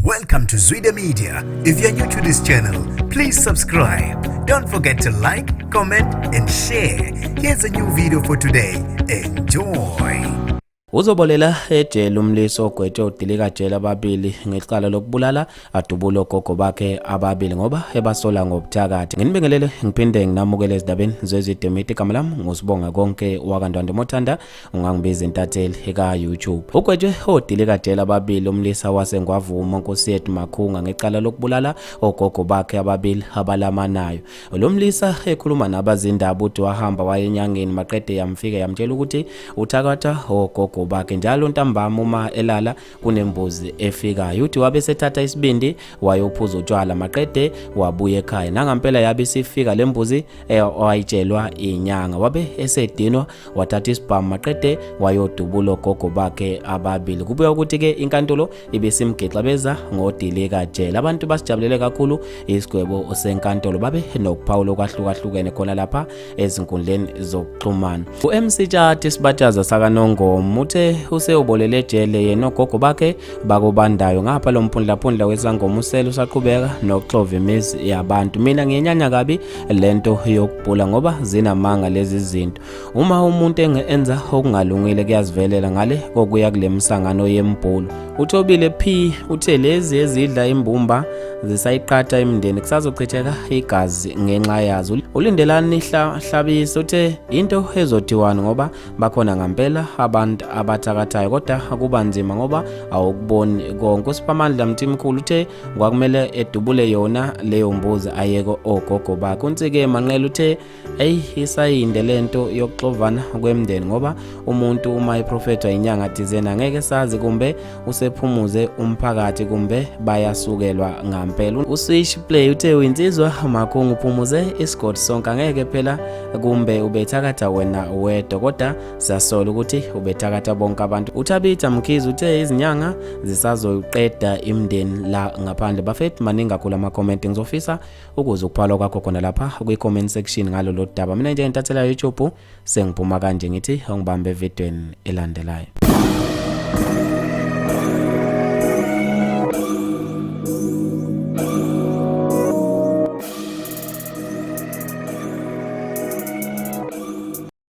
Welcome to Zwida Media. If you're new to this channel, please subscribe. Don't forget to like, comment and share. Here's a new video for today. Enjoy. Uzobolela ejele umlisi ogwethe udilika jele ababili ngecala lokubulala adubulo gogo bakhe ababili ngoba ebasola ngobuthakathi. Nginibingelele ngiphinde nginamukele ezindabeni zezidemiti igama lami ngusibonga konke wakandwande Mothanda ungangibiza intatheli eka YouTube. Ugwethe odilika jele ababili umlisa wasengwavuma uNkosiyethu Makhunga ngecala lokubulala ogogo bakhe ababili abalamanayo. Lo mlisa ekhuluma nabazindaba uthi wahamba wayenyangeni maqede yamfika yamtshela ukuthi uthakatha ogogo bakhe njalo ntambama uma elala kunembuzi efikayo uthi wabe sethatha isibindi wayophuza utshwala maqede wabuye ekhaya nangampela yabe sifika lembuzi owayitshelwa inyanga wabe esedinwa wathatha isibhamu maqede wayodubula ogogo bakhe ababili. Kubuya ukuthi ke inkantolo ibesimgexabeza ngodilika jele. Abantu basijabulele kakhulu isigwebo senkantolo babe nokuphawula kwahlukahlukene khona lapha ezinkundleni zokuxhumana. uMC Tshati Sibatshaza sakaNongoma uthe useyobolele ejele yena ogogo bakhe bakubandayo ngapha lo mphundla wesangoma usela usaqhubeka nokuxova imizi yabantu. Mina ngiyenyanya kabi lento yokubhula ngoba zinamanga lezi zinto. Uma umuntu enza okungalungile kuyazivelela ngale kokuya kule msangano yembhulo. Uthobile P uthe lezi ezidla imbumba zisayiqhatha imindeni kusazochitheka igazi ngenxa yazo. Ulindelani hlabisa uthe into ezothiwani ngoba bakhona ngampela abantu abathakathayo kodwa akuba nzima ngoba awukuboni konke. uSiphamandla Mthimkhulu uthe kwakumele edubule yona leyo mbuzi ayeko ogogo bakhe. uNtsike Manqele uthe isayinde lento yokuxovana kwemndeni ngoba umuntu uma eprofethwa inyanga thizena ngeke sazi kumbe usephumuze umphakathi kumbe bayasukelwa ngampela. uSwish Play uthe uyinsizwa Makhunga uphumuze isigodi sonke ngeke phela kumbe ubethakatha wena wedwa kodwa siyasola ukuthi ubethakatha bonke abantu. uThabitha Mkhize uthe izinyanga zisazoqeda imndeni la ngaphandle. Bafethu maningi kakhulu ama-comment ngizofisa ukuze ukuphala kwakho khona lapha kwi-comment section ngalo lo daba. Mina nje ngitathela YouTube sengiphuma kanje ngithi ungibambe evidweni elandelayo.